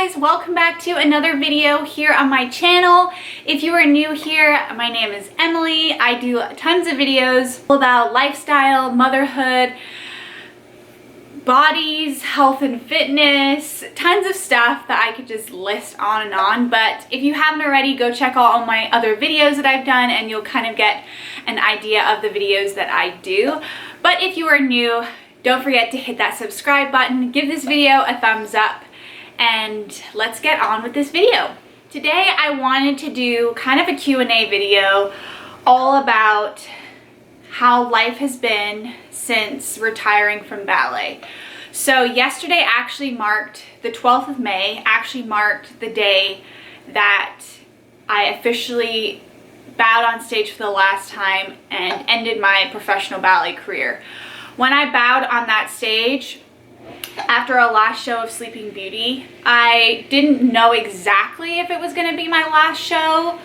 guys, welcome back to another video here on my channel. If you are new here, my name is Emily. I do tons of videos about lifestyle, motherhood, bodies, health and fitness, tons of stuff that I could just list on and on. But if you haven't already, go check out all my other videos that I've done and you'll kind of get an idea of the videos that I do. But if you are new, don't forget to hit that subscribe button, give this video a thumbs up, and let's get on with this video. Today I wanted to do kind of a Q&A video all about how life has been since retiring from ballet. So yesterday actually marked, the 12th of May, actually marked the day that I officially bowed on stage for the last time and ended my professional ballet career. When I bowed on that stage, after our last show of Sleeping Beauty, I didn't know exactly if it was going to be my last show,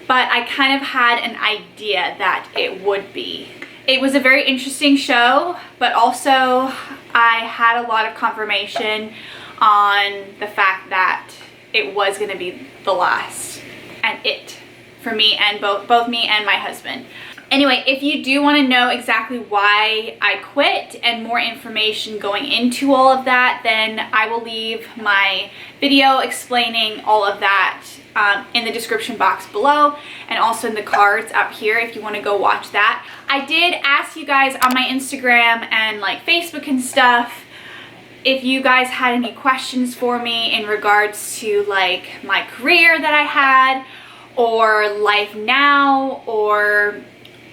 but I kind of had an idea that it would be. It was a very interesting show, but also I had a lot of confirmation on the fact that it was going to be the last and it for me and both me and my husband. Anyway, if you do want to know exactly why I quit and more information going into all of that, then I will leave my video explaining all of that in the description box below and also in the cards up here if you want to go watch that. I did ask you guys on my Instagram and like Facebook and stuff if you guys had any questions for me in regards to like my career that I had or life now or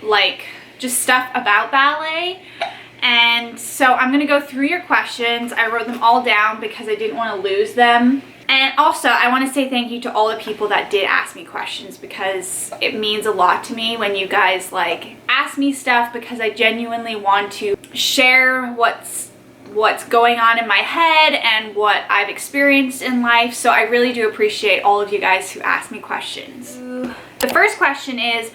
like just stuff about ballet. And so I'm gonna go through your questions. I wrote them all down because I didn't want to lose them. And also I want to say thank you to all the people that did ask me questions because it means a lot to me when you guys like ask me stuff, because I genuinely want to share what's going on in my head and what I've experienced in life. So I really do appreciate all of you guys who ask me questions. The first question is,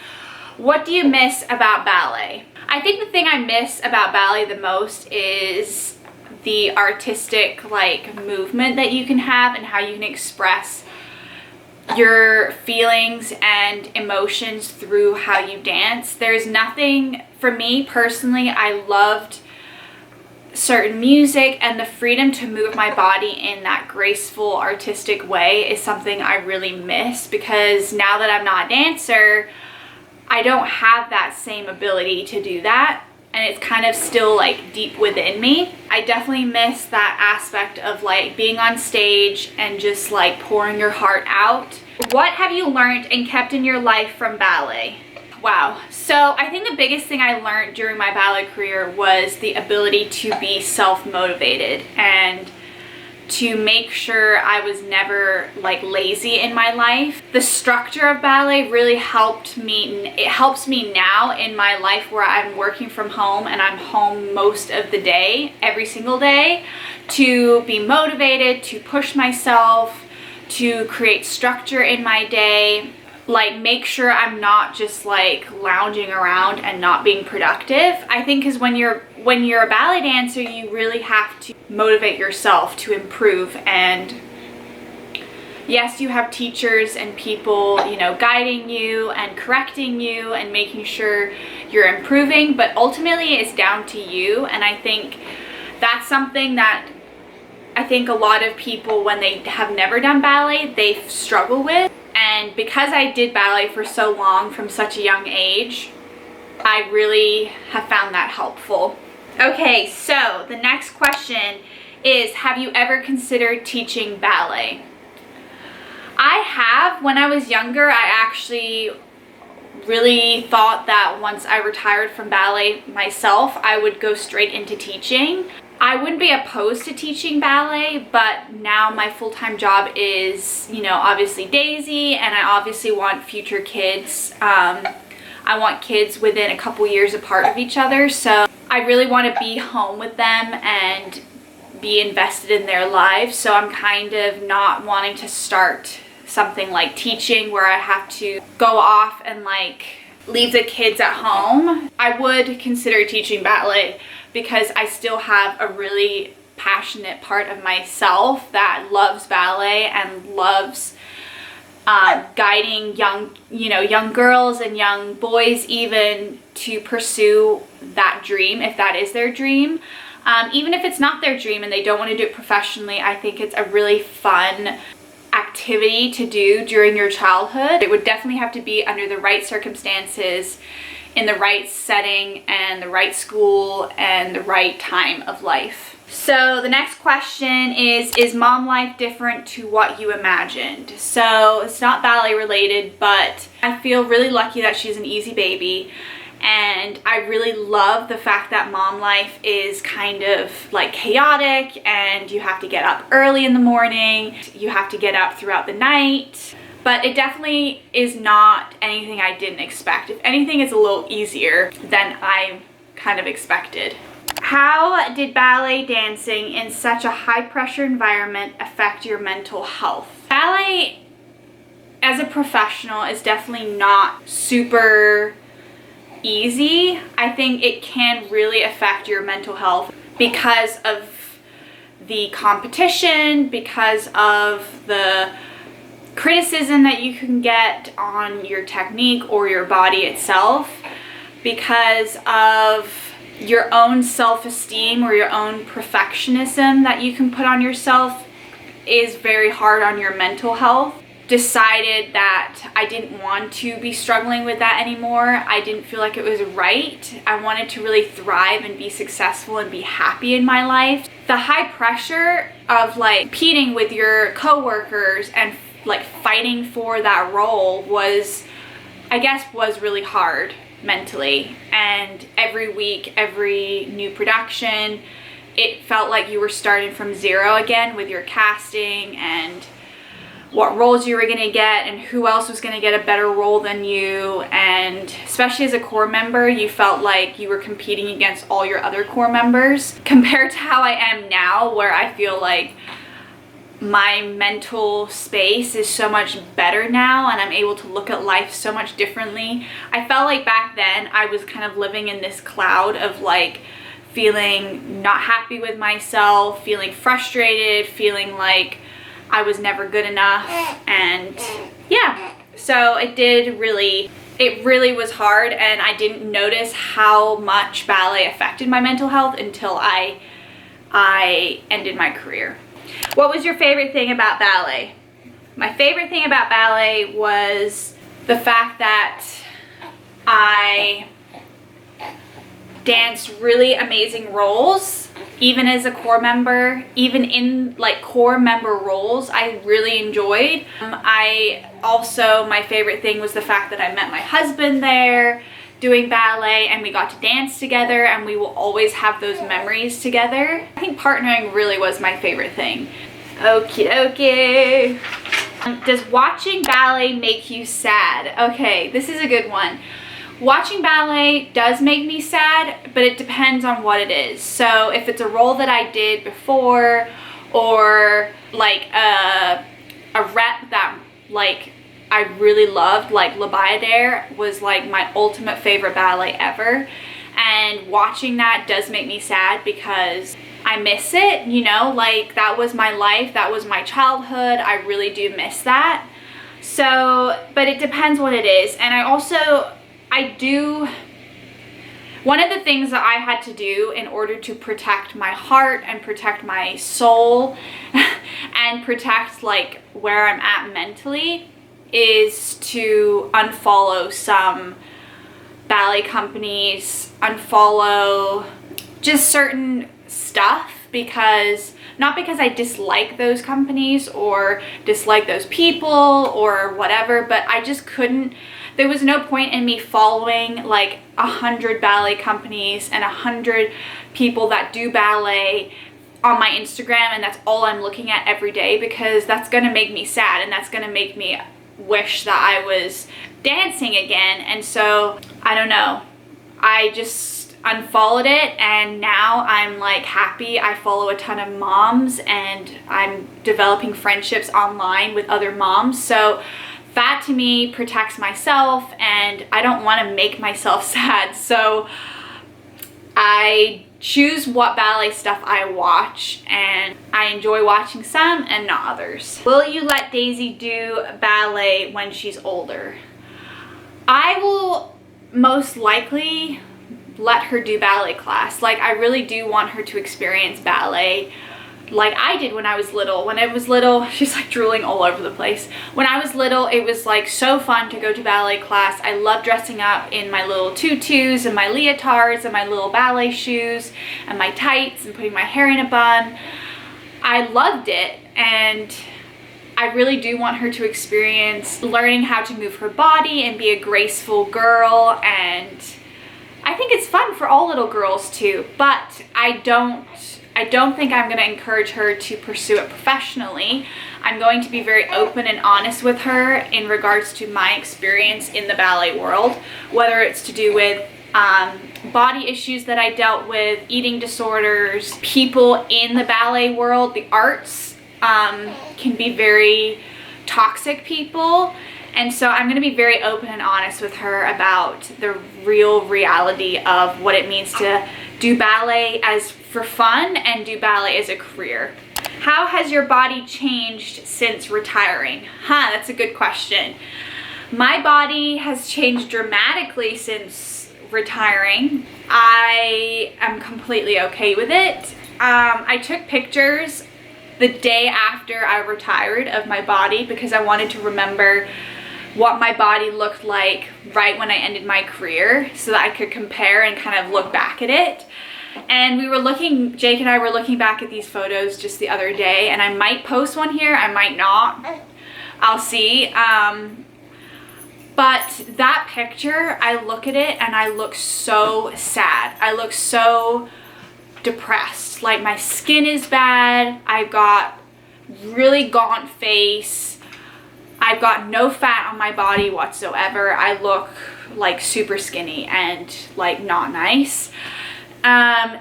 what do you miss about ballet? I think the thing I miss about ballet the most is the artistic like movement that you can have and how you can express your feelings and emotions through how you dance. There's nothing, for me personally, I loved certain music, and the freedom to move my body in that graceful artistic way is something I really miss, because now that I'm not a dancer, I don't have that same ability to do that, and it's kind of still like deep within me. I definitely miss that aspect of like being on stage and just like pouring your heart out. What have you learned and kept in your life from ballet? Wow. So I think the biggest thing I learned during my ballet career was the ability to be self-motivated and to make sure I was never like lazy in my life. The structure of ballet really helped me. It helps me now in my life where I'm working from home and I'm home most of the day, every single day, to be motivated, to push myself, to create structure in my day, like make sure I'm not just like lounging around and not being productive. I think because when you're a ballet dancer, you really have to motivate yourself to improve. And yes, you have teachers and people, you know, guiding you and correcting you and making sure you're improving, but ultimately it's down to you. And I think that's something that I think a lot of people, when they have never done ballet, they struggle with. And because I did ballet for so long from such a young age, I really have found that helpful. Okay, so the next question is, have you ever considered teaching ballet? I have. When I was younger, I actually really thought that once I retired from ballet myself, I would go straight into teaching. I wouldn't be opposed to teaching ballet, but now my full-time job is, you know, obviously Daisy, and I obviously want future kids. I want kids within a couple years apart of each other, so I really want to be home with them and be invested in their lives. So I'm kind of not wanting to start something like teaching where I have to go off and like leave the kids at home. I would consider teaching ballet because I still have a really passionate part of myself that loves ballet and loves guiding young girls and young boys even to pursue that dream if that is their dream. Even if it's not their dream and they don't want to do it professionally, I think it's a really fun activity to do during your childhood. It would definitely have to be under the right circumstances, in the right setting, and the right school, and the right time of life. So the next question is mom life different to what you imagined? So it's not ballet related, but I feel really lucky that she's an easy baby. And I really love the fact that mom life is kind of like chaotic, and you have to get up early in the morning, you have to get up throughout the night, but it definitely is not anything I didn't expect. If anything, it's a little easier than I kind of expected. How did ballet dancing in such a high pressure environment affect your mental health? Ballet as a professional is definitely not super easy. I think it can really affect your mental health because of the competition, because of the criticism that you can get on your technique or your body itself, because of your own self-esteem or your own perfectionism that you can put on yourself is very hard on your mental health. Decided that I didn't want to be struggling with that anymore. I didn't feel like it was right. I wanted to really thrive and be successful and be happy in my life. The high pressure of like competing with your coworkers and like fighting for that role was really hard mentally. And every week, every new production, it felt like you were starting from zero again with your casting and what roles you were gonna get and who else was gonna get a better role than you. And especially as a core member, you felt like you were competing against all your other core members, compared to how I am now, where I feel like my mental space is so much better now and I'm able to look at life so much differently. I felt like back then I was kind of living in this cloud of like feeling not happy with myself, feeling frustrated, feeling like I was never good enough. And yeah, so it really was hard, and I didn't notice how much ballet affected my mental health until I ended my career. What was your favorite thing about ballet? My favorite thing about ballet was the fact that I danced really amazing roles, even as a core member. Even in like core member roles, I really enjoyed. My favorite thing was the fact that I met my husband there doing ballet, and we got to dance together, and we will always have those memories together. I think partnering really was my favorite thing. Okie dokie. Does watching ballet make you sad? Okay, this is a good one. Watching ballet does make me sad, but it depends on what it is. So if it's a role that I did before, or like a rep that like I really loved, like La Bayadere was like my ultimate favorite ballet ever, and watching that does make me sad because I miss it, you know, like that was my life, that was my childhood. I really do miss that. So, but it depends what it is. And one of the things that I had to do in order to protect my heart and protect my soul and protect like where I'm at mentally is to unfollow some ballet companies, unfollow just certain stuff, because not because I dislike those companies or dislike those people or whatever, but I just couldn't. There was no point in me following like 100 ballet companies and 100 people that do ballet on my Instagram, and that's all I'm looking at every day, because that's gonna make me sad and that's gonna make me wish that I was dancing again. And so I don't know, I just unfollowed it, and now I'm like happy. I follow a ton of moms and I'm developing friendships online with other moms, so that to me protects myself, and I don't want to make myself sad. So I choose what ballet stuff I watch, and I enjoy watching some and not others. Will you let Daisy do ballet when she's older? I will most likely let her do ballet class. Like, I really do want her to experience ballet like I did when I was little. When I was little, she's like drooling all over the place. When I was little, it was like so fun to go to ballet class. I love dressing up in my little tutus and my leotards and my little ballet shoes and my tights and putting my hair in a bun. I loved it, and I really do want her to experience learning how to move her body and be a graceful girl, and I think it's fun for all little girls too, but I don't think I'm going to encourage her to pursue it professionally. I'm going to be very open and honest with her in regards to my experience in the ballet world, whether it's to do with body issues that I dealt with, eating disorders. People in the ballet world, the arts, can be very toxic people. And so I'm going to be very open and honest with her about the real reality of what it means to do ballet as for fun and do ballet as a career. How has your body changed since retiring? That's a good question. My body has changed dramatically since retiring. I am completely okay with it. I took pictures the day after I retired of my body because I wanted to remember what my body looked like right when I ended my career so that I could compare and kind of look back at it. And Jake and I were looking back at these photos just the other day, and I might post one here, I might not. I'll see. But that picture, I look at it and I look so sad. I look so depressed. Like, my skin is bad. I've got really gaunt face. I've got no fat on my body whatsoever. I look like super skinny and like not nice.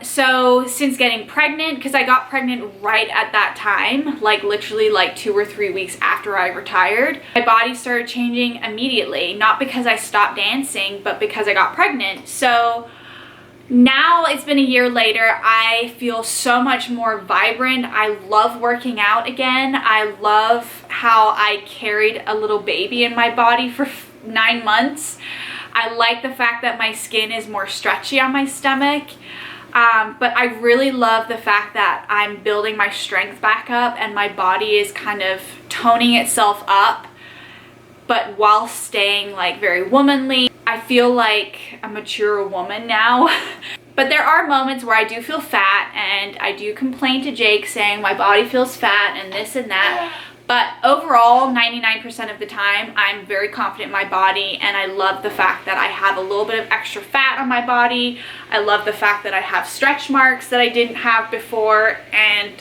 So since getting pregnant, because I got pregnant right at that time, like literally like 2 or 3 weeks after I retired, my body started changing immediately. Not because I stopped dancing, but because I got pregnant. So now it's been a year later, I feel so much more vibrant. I love working out again. I love how I carried a little baby in my body for 9 months. I like the fact that my skin is more stretchy on my stomach. But I really love the fact that I'm building my strength back up and my body is kind of toning itself up, but while staying like very womanly. I feel like a mature woman now. But there are moments where I do feel fat, and I do complain to Jake saying my body feels fat and this and that. But overall, 99% of the time, I'm very confident in my body, and I love the fact that I have a little bit of extra fat on my body. I love the fact that I have stretch marks that I didn't have before, and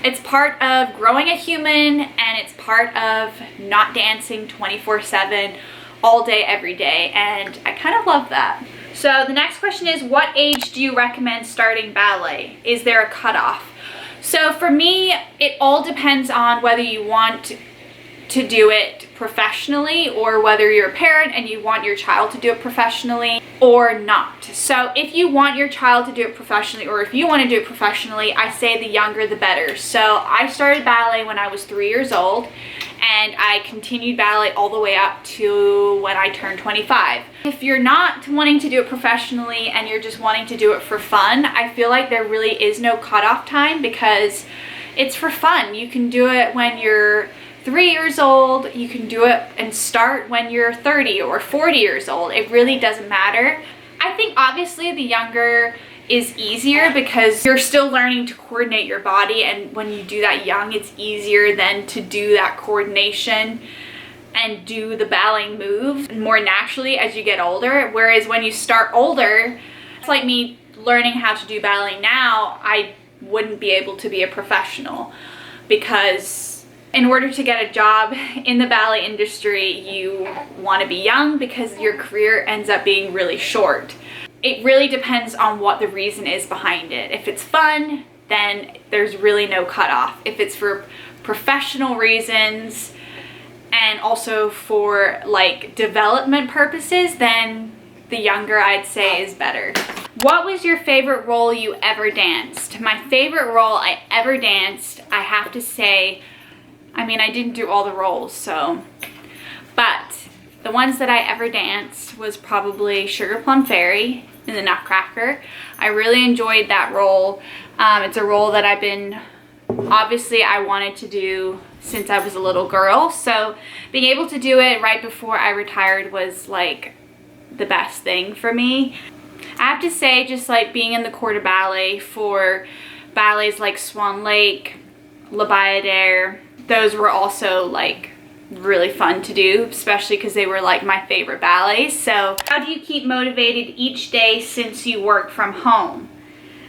it's part of growing a human, and it's part of not dancing 24/7 all day, every day, and I kind of love that. So the next question is, what age do you recommend starting ballet? Is there a cutoff? So for me, it all depends on whether you want to do it professionally or whether you're a parent and you want your child to do it professionally or not. So if you want your child to do it professionally, or if you want to do it professionally, I say the younger the better. So I started ballet when I was 3 years old, and I continued ballet all the way up to when I turned 25. If you're not wanting to do it professionally and you're just wanting to do it for fun, I feel like there really is no cutoff time because it's for fun. You can do it when you're 3 years old, you can do it and start when you're 30 or 40 years old. It really doesn't matter. I think obviously the younger is easier because you're still learning to coordinate your body, and when you do that young, it's easier then to do that coordination and do the ballet moves more naturally as you get older. Whereas when you start older, it's like me learning how to do ballet now, I wouldn't be able to be a professional, because in order to get a job in the ballet industry, you want to be young because your career ends up being really short. It really depends on what the reason is behind it. If it's fun, then there's really no cutoff. If it's for professional reasons and also for like development purposes, then the younger I'd say is better. What was your favorite role you ever danced? My favorite role I ever danced, I have to say, I mean, I didn't do all the roles, but the ones that I ever danced was probably Sugar Plum Fairy in the Nutcracker. I really enjoyed that role. It's a role that obviously I wanted to do since I was a little girl, so being able to do it right before I retired was like the best thing for me. I have to say, just like being in the corps de ballet for ballets like Swan Lake, La Bayadere, those were also like really fun to do, especially because they were like my favorite ballets. So how do you keep motivated each day since you work from home,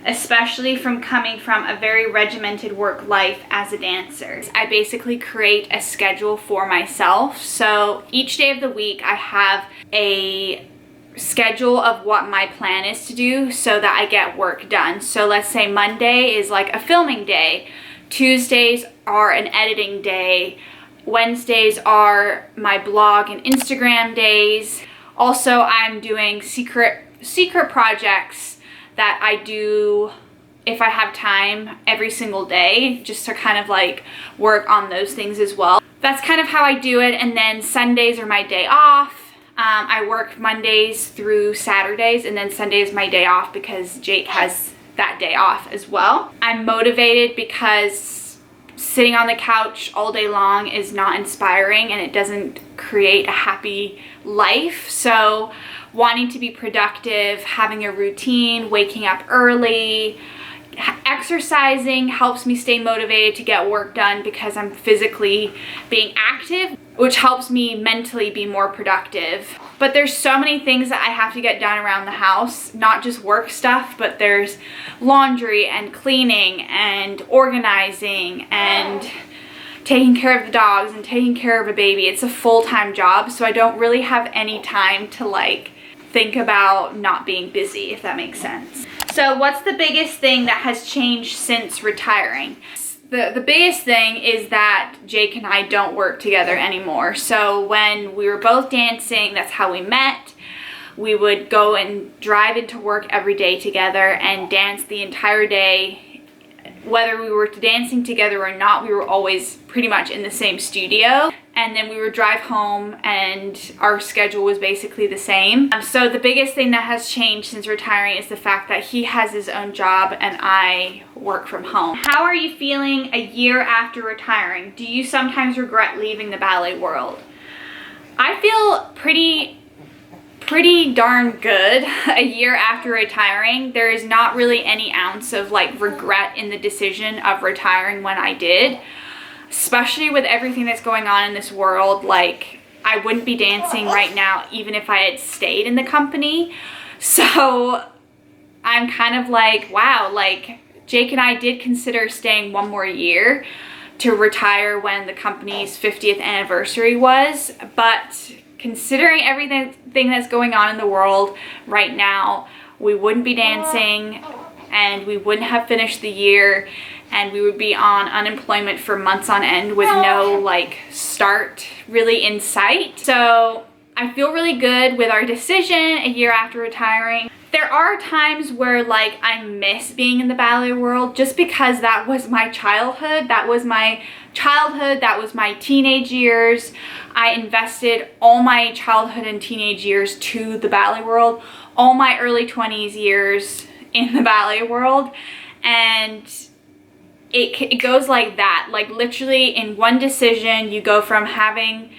especially from coming from a very regimented work life as a dancer? I basically create a schedule for myself. So each day of the week I have a schedule of what my plan is to do so that I get work done. So let's say Monday is like a filming day, Tuesdays are an editing day, Wednesdays are my blog and Instagram days. Also, I'm doing secret projects that I do if I have time every single day, just to kind of like work on those things as well. That's kind of how I do it. And then Sundays are my day off. I work Mondays through Saturdays, and then Sunday is my day off because Jake has that day off as well. I'm motivated because sitting on the couch all day long is not inspiring and it doesn't create a happy life. So wanting to be productive, having a routine, waking up early, exercising helps me stay motivated to get work done because I'm physically being active, which helps me mentally be more productive. But there's so many things that I have to get done around the house, not just work stuff, but there's laundry and cleaning and organizing and taking care of the dogs and taking care of a baby. It's a full-time job, so I don't really have any time to like think about not being busy, if that makes sense. So what's the biggest thing that has changed since retiring? The biggest thing is that Jake and I don't work together anymore. So when we were both dancing, that's how we met. We would go and drive into work every day together and dance the entire day. Whether we were dancing together or not, we were always pretty much in the same studio. And then we would drive home and our schedule was basically the same. So the biggest thing that has changed since retiring is the fact that he has his own job and I work from home. How are you feeling a year after retiring? Do you sometimes regret leaving the ballet world? I feel pretty darn good a year after retiring. There is not really any ounce of like regret in the decision of retiring when I did. Especially with everything that's going on in this world, like I wouldn't be dancing right now even if I had stayed in the company. So I'm kind of like, wow, like Jake and I did consider staying one more year to retire when the company's 50th anniversary was, but considering everything that's going on in the world right now, we wouldn't be dancing and we wouldn't have finished the year and we would be on unemployment for months on end with no like start really in sight. So I feel really good with our decision a year after retiring. There are times where like I miss being in the ballet world just because that was my childhood. That was my teenage years. I invested all my childhood and teenage years to the ballet world, all my early 20s years in the ballet world, and it goes like that. Like literally in one decision, you go from having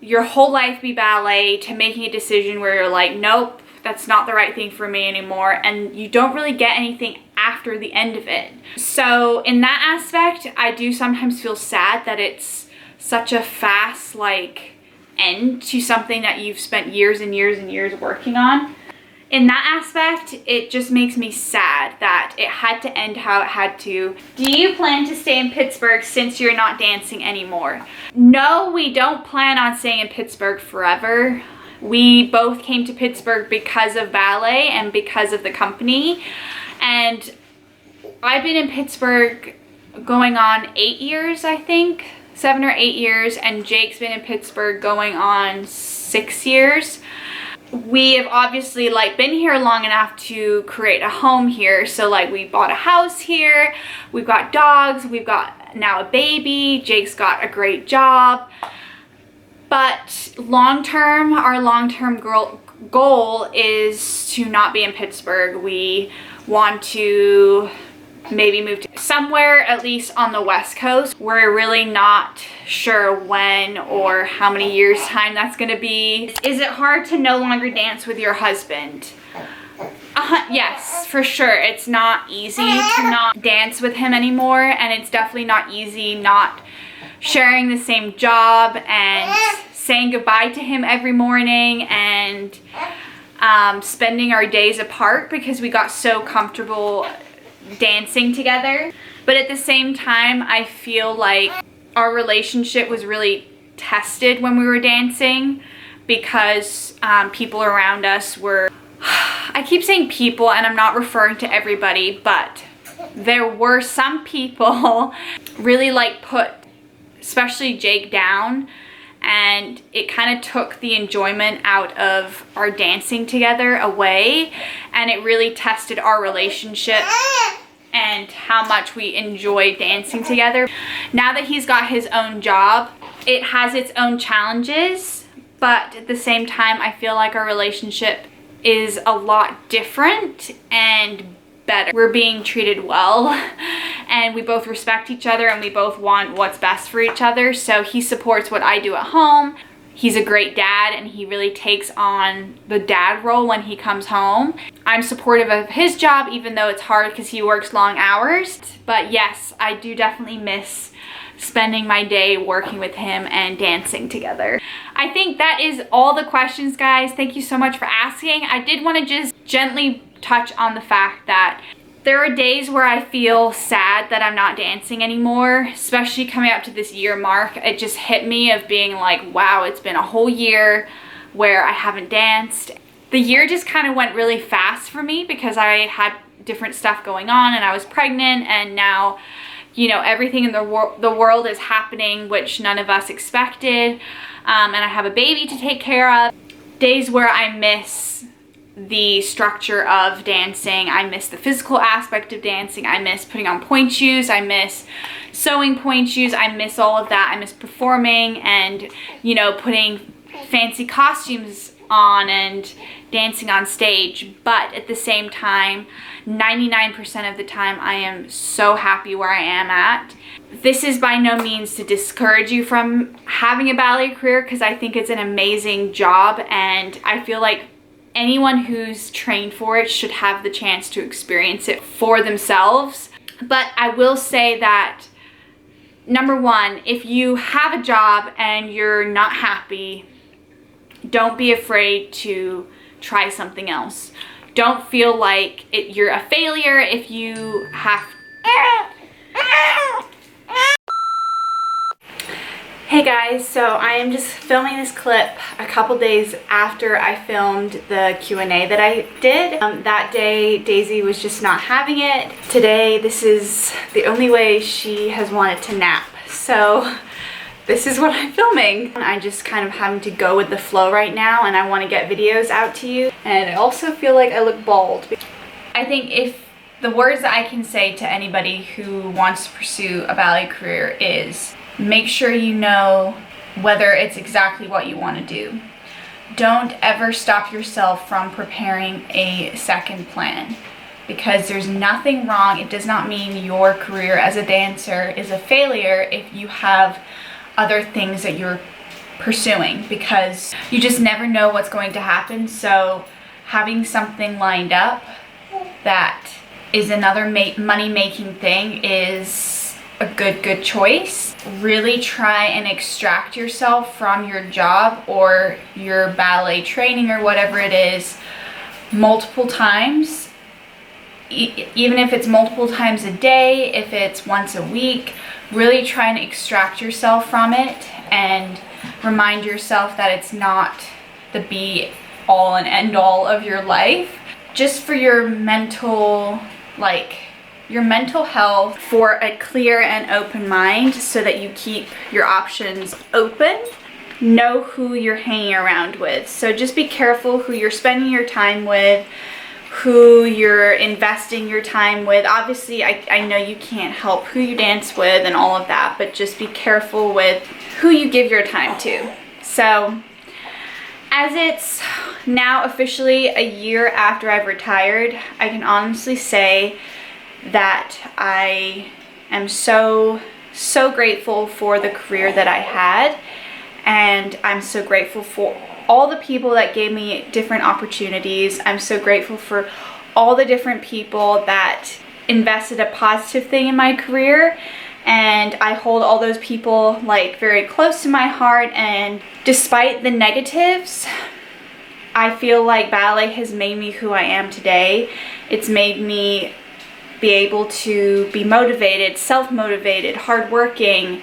your whole life be ballet to making a decision where you're like, nope, that's not the right thing for me anymore, and you don't really get anything after the end of it. So in that aspect, I do sometimes feel sad that it's such a fast like end to something that you've spent years and years and years working on. In that aspect, it just makes me sad that it had to end how it had to. Do you plan to stay in Pittsburgh since you're not dancing anymore? No, we don't plan on staying in Pittsburgh forever. We both came to Pittsburgh because of ballet and because of the company. And I've been in Pittsburgh going on 8 years, I think. 7 or 8 years. And Jake's been in Pittsburgh going on 6 years. we have obviously like been here long enough to create a home here. So like we bought a house here, we've got dogs, we've got now a baby, Jake's got a great job. But long-term, our long-term goal is to not be in Pittsburgh. We want to maybe move to somewhere at least on the West Coast. We're really not sure when or how many years time that's gonna be. Is it hard to no longer dance with your husband? Yes, for sure. It's not easy to not dance with him anymore, and it's definitely not easy not sharing the same job and saying goodbye to him every morning and spending our days apart because we got so comfortable dancing together. But at the same time, I feel like our relationship was really tested when we were dancing because people around us were, I keep saying people and I'm not referring to everybody, but there were some people really like put especially Jake down, and it kind of took the enjoyment out of our dancing together away, and it really tested our relationship and how much we enjoy dancing together. Now that he's got his own job, it has its own challenges, but at the same time I feel like our relationship is a lot different and better. We're being treated well and we both respect each other and we both want what's best for each other. So he supports what I do at home. He's a great dad and he really takes on the dad role when he comes home. I'm supportive of his job even though it's hard because he works long hours. But yes, I do definitely miss spending my day working with him and dancing together. I think that is all the questions, guys. Thank you so much for asking. I did want to just gently touch on the fact that there are days where I feel sad that I'm not dancing anymore, especially coming up to this year mark. It just hit me of being like, wow, it's been a whole year where I haven't danced. The year just kind of went really fast for me because I had different stuff going on and I was pregnant, and now, you know, everything in the world is happening which none of us expected, and I have a baby to take care of. Days where I miss the structure of dancing, I miss the physical aspect of dancing, I miss putting on pointe shoes, I miss sewing pointe shoes, I miss all of that. I miss performing and, you know, putting fancy costumes on and dancing on stage. But at the same time, 99% of the time I am so happy where I am at. This is by no means to discourage you from having a ballet career because I think it's an amazing job, and I feel like anyone who's trained for it should have the chance to experience it for themselves. But I will say that, number one, if you have a job and you're not happy, don't be afraid to try something else. Don't feel like you're a failure if you have. Hey guys, so I am just filming this clip a couple days after I filmed the Q&A that I did. That day, Daisy was just not having it. Today, this is the only way she has wanted to nap. So this is what I'm filming. I just kind of having to go with the flow right now, and I want to get videos out to you. And I also feel like I look bald. I think if the words that I can say to anybody who wants to pursue a ballet career is, make sure you know whether it's exactly what you want to do. Don't ever stop yourself from preparing a second plan, because there's nothing wrong. It does not mean your career as a dancer is a failure if you have other things that you're pursuing, because you just never know what's going to happen. So having something lined up that is another money-making thing is a good choice. Really try and extract yourself from your job or your ballet training or whatever it is multiple times, even if it's multiple times a day, if it's once a week. Really try and extract yourself from it and remind yourself that it's not the be all and end all of your life. Just for your mental, your mental health, for a clear and open mind so that you keep your options open. know who you're hanging around with. So just be careful who you're spending your time with, who you're investing your time with. Obviously, I know you can't help who you dance with and all of that, but just be careful with who you give your time to. So as it's now officially a year after I've retired, I can honestly say that I am so grateful for the career that I had, and I'm so grateful for all the people that gave me different opportunities. I'm so grateful for all the different people that invested a positive thing in my career, and I hold all those people like very close to my heart. And despite the negatives, I feel like ballet has made me who I am today. It's made me be able to be motivated, self-motivated, hardworking,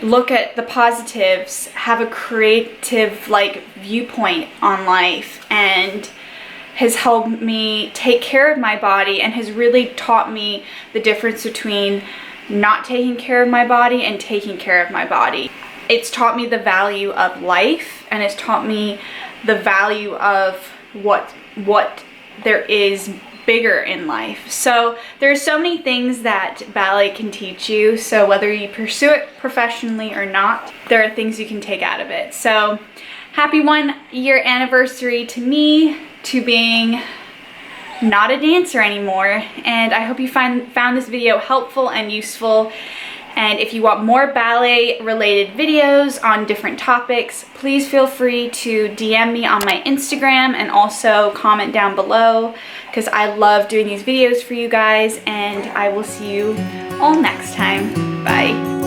look at the positives, have a creative like viewpoint on life, and has helped me take care of my body, and has really taught me the difference between not taking care of my body and taking care of my body. It's taught me the value of life, and it's taught me the value of what there is bigger in life. So there's so many things that ballet can teach you. So whether you pursue it professionally or not, there are things you can take out of it. So happy 1-year anniversary to me, to being not a dancer anymore. And I hope you found this video helpful and useful. And if you want more ballet related videos on different topics, please feel free to DM me on my Instagram, and also comment down below, because I love doing these videos for you guys. And I will see you all next time. Bye.